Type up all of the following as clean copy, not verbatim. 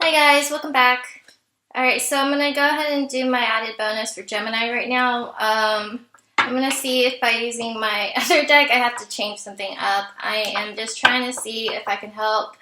Hi guys, welcome back. Alright, so I'm going to go ahead and do my added bonus for Gemini right now. I'm going to see if by using my other deck I have to change something up. I am just trying to see if I can help.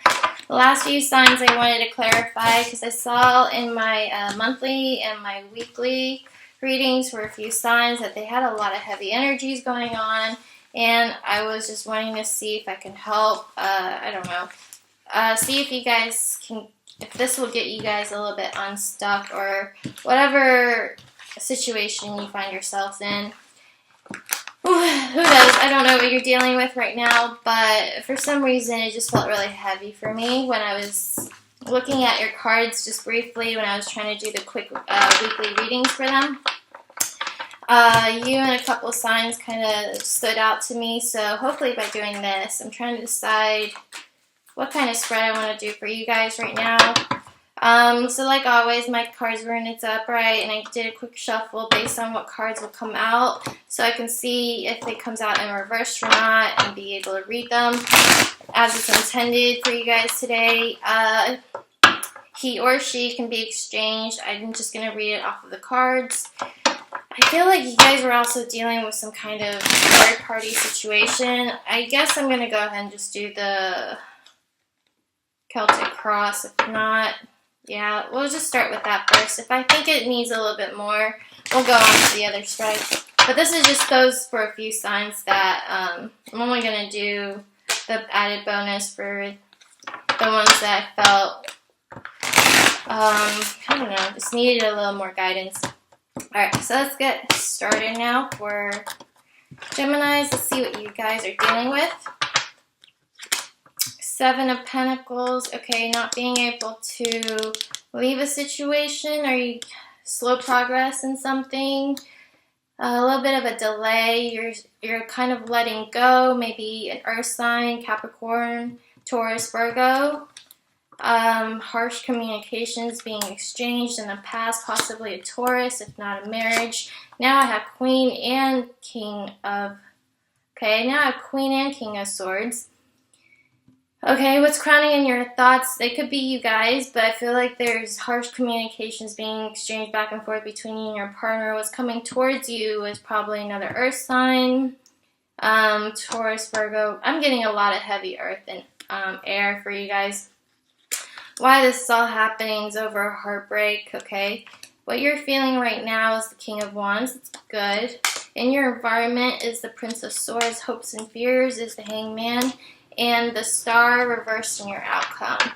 The last few signs I wanted to clarify because I saw in my monthly and my weekly readings for a few signs that they had a lot of heavy energies going on, and I was just wanting to see if I can help. I don't know. See if you guys can, if this will get you guys a little bit unstuck or whatever situation you find yourselves in. Who knows? I don't know what you're dealing with right now, but for some reason it just felt really heavy for me when I was looking at your cards just briefly when I was trying to do the quick weekly readings for them. You and a couple of signs kind of stood out to me, so hopefully by doing this, I'm trying to decide what kind of spread I want to do for you guys right now. So like always, my cards were in its upright, and I did a quick shuffle based on what cards will come out, so I can see if it comes out in reverse or not, and be able to read them as it's intended for you guys today. He or she can be exchanged. I'm just going to read it off of the cards. I feel like you guys were also dealing with some kind of third-party situation. I guess I'm going to go ahead and just do the Celtic Cross. If not, yeah, we'll just start with that first. If I think it needs a little bit more, we'll go on to the other strike. But this is just those for a few signs that I'm only going to do the added bonus for the ones that I felt, I don't know, just needed a little more guidance. Alright, so let's get started now for Geminis. Let's see what you guys are dealing with. Seven of Pentacles. Okay, not being able to leave a situation, or you slow progress in something. A little bit of a delay. You're kind of letting go. Maybe an earth sign, Capricorn, Taurus, Virgo. Harsh communications being exchanged in the past, possibly a Taurus, if not a marriage. Now I have Queen and King of... Okay, now I have Queen and King of Swords. Okay, what's crowning in your thoughts? They could be you guys, but I feel like there's harsh communications being exchanged back and forth between you and your partner. What's coming towards you is probably another earth sign. Taurus, Virgo. I'm getting a lot of heavy earth and air for you guys. Why this is all happening is over a heartbreak, okay? What you're feeling right now is the King of Wands. It's good. In your environment is the Prince of Swords. Hopes and fears is the Hangman. And the Star reversed in your outcome.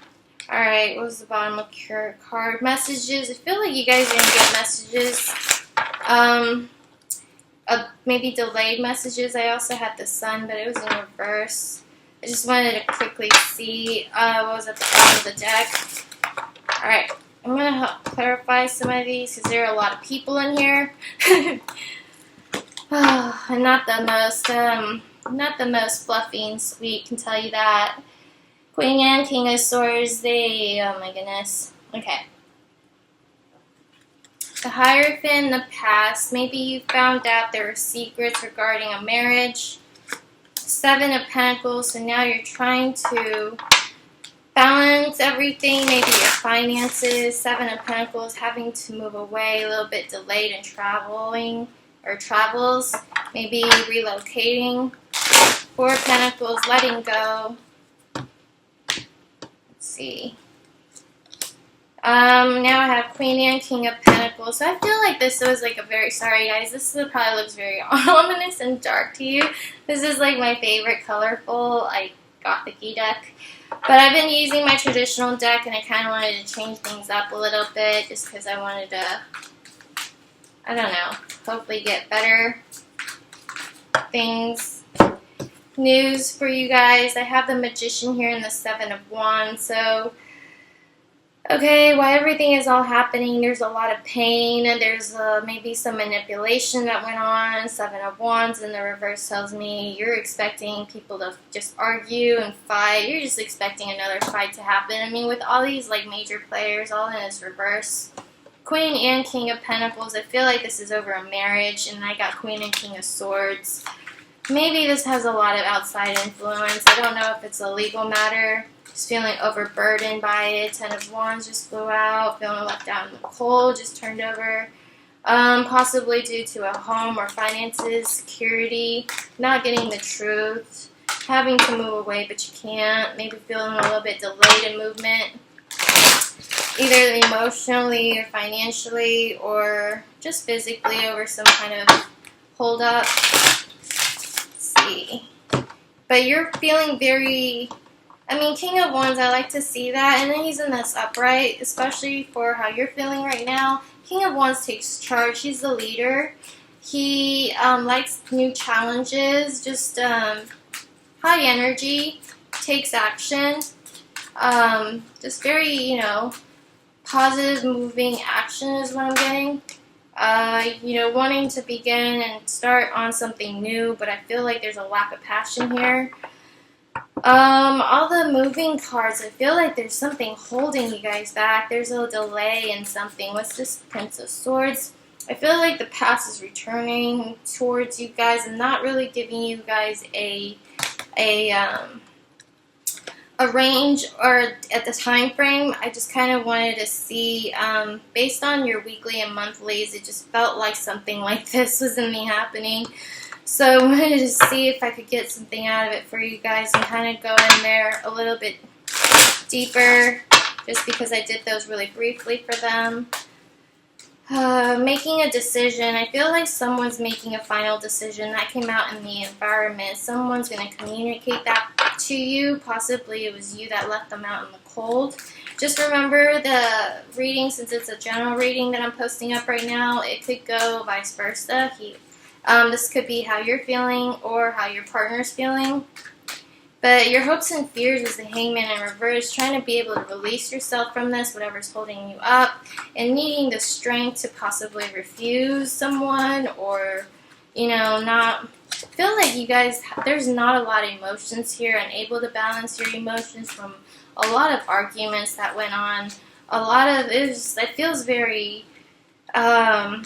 Alright, what was the bottom of your card? Messages. I feel like you guys are going to get messages. Maybe delayed messages. I also had the Sun, but it was in reverse. I just wanted to quickly see what was at the bottom of the deck. Alright, I'm going to help clarify some of these because there are a lot of people in here. And not the most fluffy and sweet, can tell you that. Queen and King of Swords, oh my goodness. Okay. The Hierophant in the past, maybe you found out there were secrets regarding a marriage. Seven of Pentacles, so now you're trying to balance everything, maybe your finances. Seven of Pentacles, having to move away, a little bit delayed in traveling or travels, maybe relocating. Four of Pentacles, letting go. Let's see. Now I have Queen and King of Pentacles. So I feel like this was like a very, sorry guys, this probably looks very ominous and dark to you. This is like my favorite colorful, like, gothic-y deck. But I've been using my traditional deck, and I kind of wanted to change things up a little bit just because I wanted to, I don't know, hopefully get better things. News for you guys. I have the Magician here and the Seven of Wands. So, okay, while everything is all happening, there's a lot of pain, and there's maybe some manipulation that went on. Seven of Wands in the reverse tells me you're expecting people to just argue and fight. You're just expecting another fight to happen. I mean, with all these like major players all in this reverse. Queen and King of Pentacles, I feel like this is over a marriage, and I got Queen and King of Swords. Maybe this has a lot of outside influence. I don't know if it's a legal matter. just feeling overburdened by it. Ten of Wands just flew out, feeling left out in the cold, just turned over. Possibly due to a home or finances, security, not getting the truth, having to move away but you can't, maybe feeling a little bit delayed in movement, either emotionally or financially or just physically over some kind of hold up. Let's see. But you're feeling very, King of Wands, I like to see that, and then he's in this upright, especially for how you're feeling right now. King of Wands takes charge. He's the leader. He likes new challenges, just high energy, takes action, just very, positive moving action is what I'm getting. Wanting to begin and start on something new, but I feel like there's a lack of passion here. All the moving cards, I feel like there's something holding you guys back. There's a delay in something. What's this Prince of Swords? I feel like the past is returning towards you guys and not really giving you guys a range or at the time frame. I just kind of wanted to see, based on your weekly and monthlies, it just felt like something like this was in me happening. So I wanted to see if I could get something out of it for you guys and kind of go in there a little bit deeper, just because I did those really briefly for them. Making a decision. I feel like someone's making a final decision. That came out in the environment. Someone's going to communicate that to you. Possibly it was you that left them out in the cold. Just remember the reading, since it's a general reading that I'm posting up right now, it could go vice versa. This could be how you're feeling or how your partner's feeling. But your hopes and fears is the Hangman in reverse, trying to be able to release yourself from this, whatever's holding you up, and needing the strength to possibly refuse someone or, not feel like you guys, there's not a lot of emotions here, unable to balance your emotions from a lot of arguments that went on. It feels very, like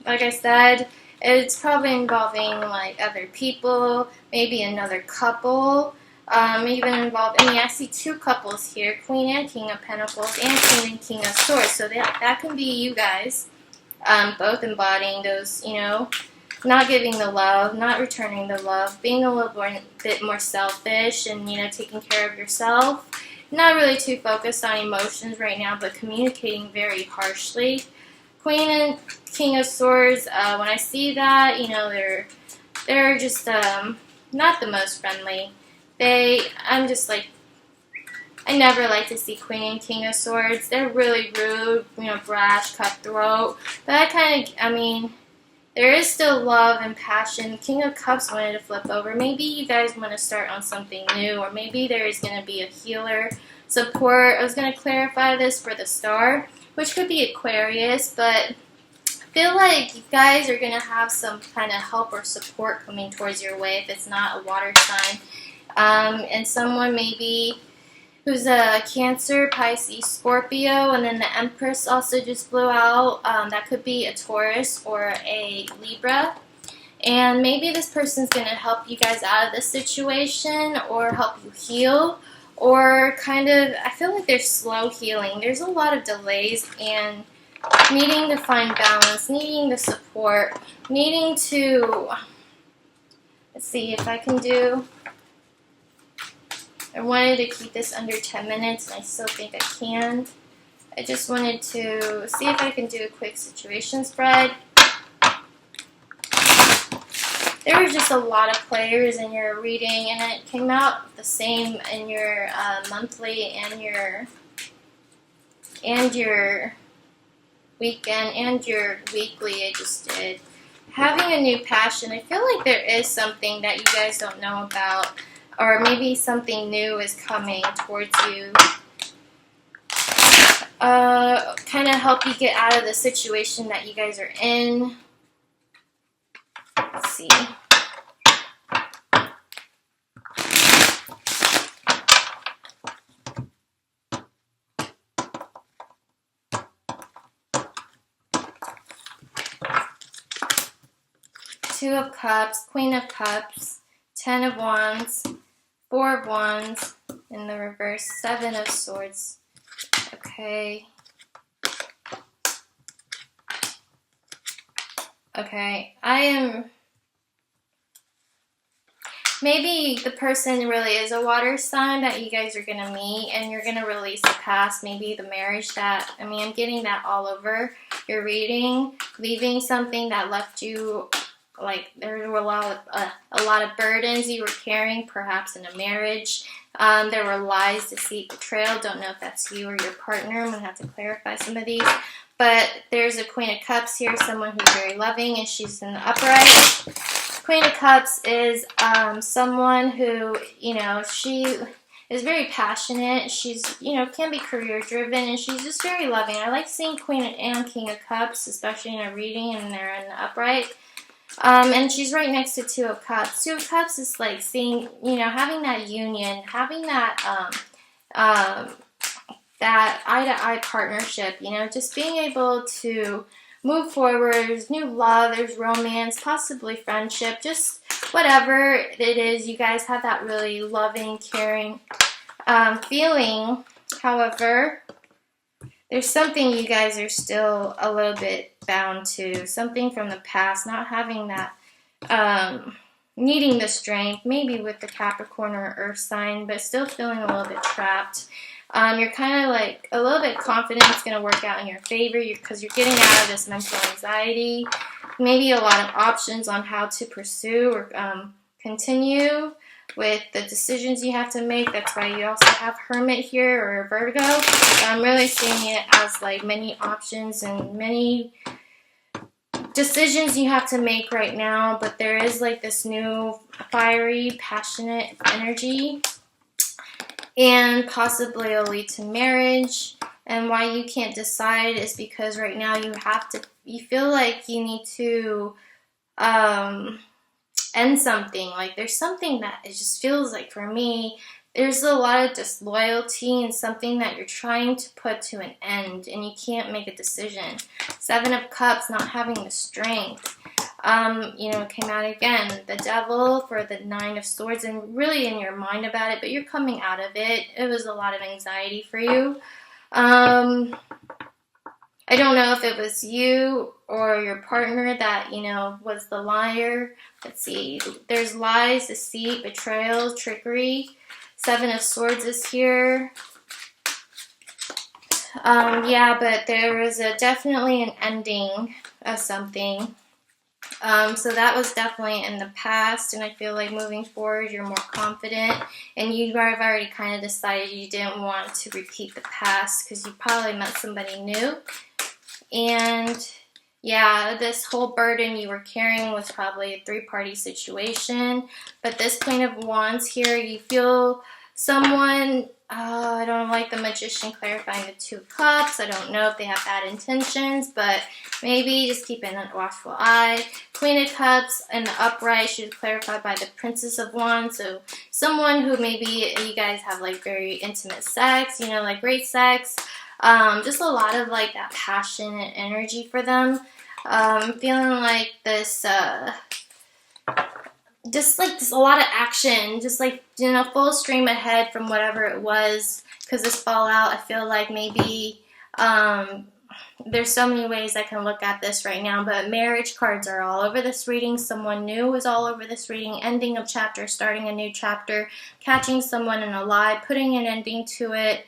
I said, it's probably involving like other people, maybe another couple, even involved. I see two couples here, Queen and King of Pentacles, and Queen and King of Swords. So that can be you guys, both embodying those, not giving the love, not returning the love, being a little bit more selfish, and taking care of yourself. Not really too focused on emotions right now, but communicating very harshly. Queen and King of Swords, when I see that, they're just not the most friendly. I'm just like, I never like to see Queen and King of Swords. They're really rude, brash, cutthroat. But there is still love and passion. King of Cups wanted to flip over. Maybe you guys want to start on something new, or maybe there is going to be a healer, support. I was going to clarify this for the star, which could be Aquarius, but I feel like you guys are going to have some kind of help or support coming towards your way if it's not a water sign. And someone maybe who's a Cancer, Pisces, Scorpio, and then the Empress also just blew out. That could be a Taurus or a Libra. And maybe this person's going to help you guys out of this situation or help you heal. Or I feel like there's slow healing. There's a lot of delays and needing to find balance, needing the support, needing to, let's see if I can do, I wanted to keep this under 10 minutes, and I still think I can. I just wanted to see if I can do a quick situation spread. There were just a lot of players in your reading, and it came out the same in your monthly and your weekend and your weekly. I just did. Having a new passion. I feel like there is something that you guys don't know about, or maybe something new is coming towards you. Kind of help you get out of the situation that you guys are in. Let's see. Two of Cups, Queen of Cups, 10 of Wands, 4 of Wands, in the reverse. 7 of Swords. Okay. Okay, maybe the person really is a water sign that you guys are going to meet, and you're going to release the past, maybe the marriage that, I mean, I'm getting that all over your reading, leaving something that left you, like, there were a lot of burdens you were carrying, perhaps in a marriage. There were lies, deceit, betrayal. Don't know if that's you or your partner. I'm going to have to clarify some of these. But there's a Queen of Cups here, someone who's very loving, and she's in the upright. Queen of Cups is someone who, you know, she is very passionate. She's, you know, can be career driven, and she's just very loving. I like seeing Queen and King of Cups, especially in a reading, and they're in the upright. And she's right next to Two of Cups. Two of Cups is like seeing, you know, having that union, having that that eye-to-eye partnership, you know, just being able to move forward. There's new love, there's romance, possibly friendship, just whatever it is. You guys have that really loving, caring feeling. However, there's something you guys are still a little bit bound to, something from the past, not having that, needing the strength, maybe with the Capricorn or Earth sign, but still feeling a little bit trapped. You're kind of like a little bit confident it's going to work out in your favor because you're getting out of this mental anxiety. Maybe a lot of options on how to pursue or continue with the decisions you have to make. That's why you also have Hermit here or Virgo. I'm really seeing it as like many options and many decisions you have to make right now. But there is like this new fiery, passionate energy. And possibly it'll lead to marriage. And why you can't decide is because right now you feel like you need to end something. Like there's something that it just feels like, for me, there's a lot of disloyalty and something that you're trying to put to an end, and you can't make a decision. 7 of Cups, not having the strength. You know, came out again, the Devil for the 9 of Swords, and really in your mind about it, but you're coming out of it. It was a lot of anxiety for you. I don't know if it was you or your partner that, you know, was the liar. Let's see. There's lies, deceit, betrayal, trickery. 7 of Swords is here. Yeah, but there was definitely an ending of something. So that was definitely in the past, and I feel like moving forward you're more confident, and you have already kind of decided you didn't want to repeat the past because you probably met somebody new. And yeah, this whole burden you were carrying was probably a 3-party situation. But this Queen of Wands here, you feel someone, I don't like the Magician clarifying the 2 of Cups. I don't know if they have bad intentions, but maybe just keep a watchful eye. Queen of Cups and the upright should be clarified by the Princess of Wands. So someone who maybe you guys have like very intimate sex, you know, like great sex. Just a lot of like that passion and energy for them. Feeling like this, just like there's a lot of action, just like, you know, full stream ahead from whatever it was. Because this fallout, I feel like maybe there's so many ways I can look at this right now, but marriage cards are all over this reading. Someone new is all over this reading. Ending of chapter, starting a new chapter, catching someone in a lie, putting an ending to it.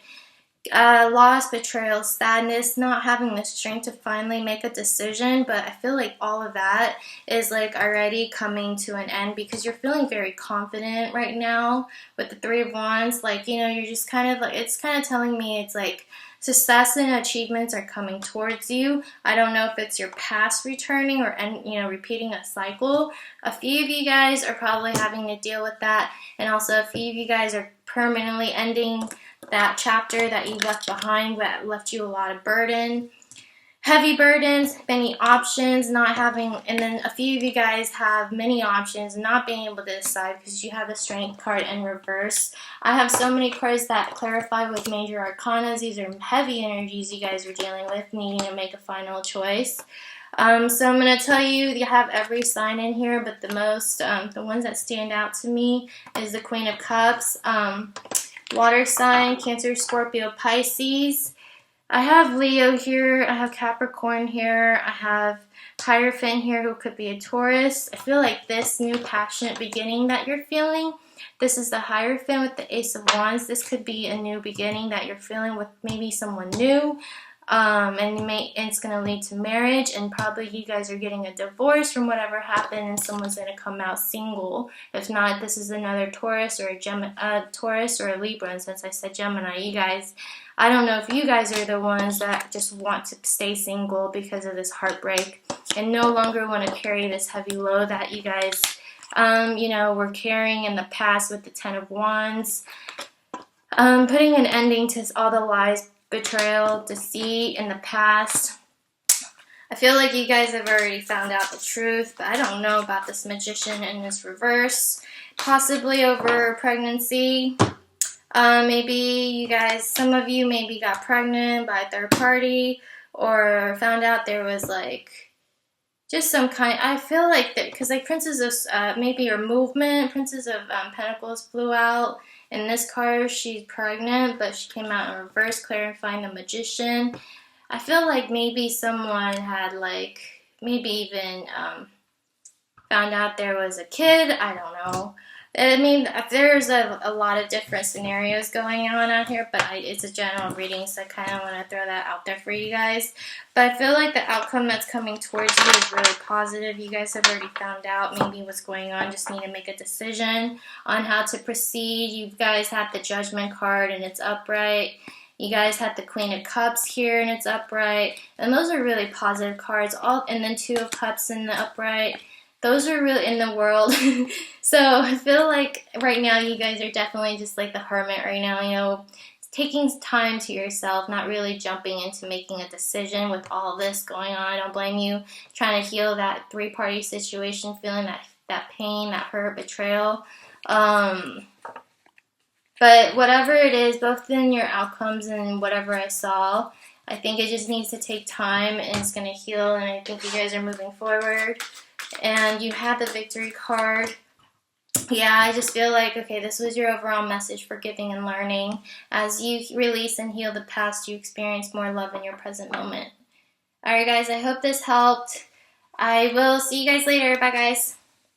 Loss, betrayal, sadness, not having the strength to finally make a decision, but I feel like all of that is like already coming to an end because you're feeling very confident right now with the 3 of Wands. Like, you know, you're just kind of like, it's kind of telling me it's like success and achievements are coming towards you. I don't know if it's your past returning or, you know, repeating a cycle. A few of you guys are probably having to deal with that, and also a few of you guys are permanently ending that chapter that you left behind that left you a lot of burden, heavy burdens, many options, not having, and then a few of you guys have many options, not being able to decide because you have the Strength card in reverse. I have so many cards that clarify with major arcanas. These are heavy energies you guys are dealing with, needing to make a final choice. So I'm going to tell you, you have every sign in here, but the most, the ones that stand out to me is the Queen of Cups. water sign, Cancer, Scorpio, Pisces. I have Leo here, I have Capricorn here, I have Hierophant here who could be a Taurus. I feel like this new passionate beginning that you're feeling, this is the Hierophant with the Ace of Wands. This could be a new beginning that you're feeling with maybe someone new. And it's going to lead to marriage, and probably you guys are getting a divorce from whatever happened, and someone's going to come out single. If not, this is another Taurus or Taurus or a Libra. And since I said Gemini, you guys, I don't know if you guys are the ones that just want to stay single because of this heartbreak and no longer want to carry this heavy load that you guys, were carrying in the past with the Ten of Wands. Putting an ending to all the lies, betrayal, deceit in the past. I feel like you guys have already found out the truth, but I don't know about this Magician in this reverse. Possibly over pregnancy. Maybe you guys, some of you maybe got pregnant by a third party or found out there was like just some kind, I feel like that, because like Princess of, maybe your movement, Princess of Pentacles flew out. In this card, she's pregnant, but she came out in reverse, clarifying the Magician. I feel like maybe someone had like, maybe even found out there was a kid. I don't know. I mean, there's a lot of different scenarios going on out here, but it's a general reading, so I kind of want to throw that out there for you guys. But I feel like the outcome that's coming towards you is really positive. You guys have already found out maybe what's going on. Just need to make a decision on how to proceed. You guys have the Judgment card, and it's upright. You guys have the Queen of Cups here, and it's upright. And those are really positive cards. And then Two of Cups in the upright. Those are really in the world. So I feel like right now you guys are definitely just like the Hermit right now, taking time to yourself, not really jumping into making a decision with all this going on. I don't blame you. Trying to heal that three-party situation, feeling that pain, that hurt, betrayal. But whatever it is, both in your outcomes and whatever I saw, I think it just needs to take time, and it's going to heal, and I think you guys are moving forward. And you have the Victory card. Yeah, I just feel like, okay, this was your overall message, forgiving and learning. As you release and heal the past, you experience more love in your present moment. Alright guys, I hope this helped. I will see you guys later. Bye guys.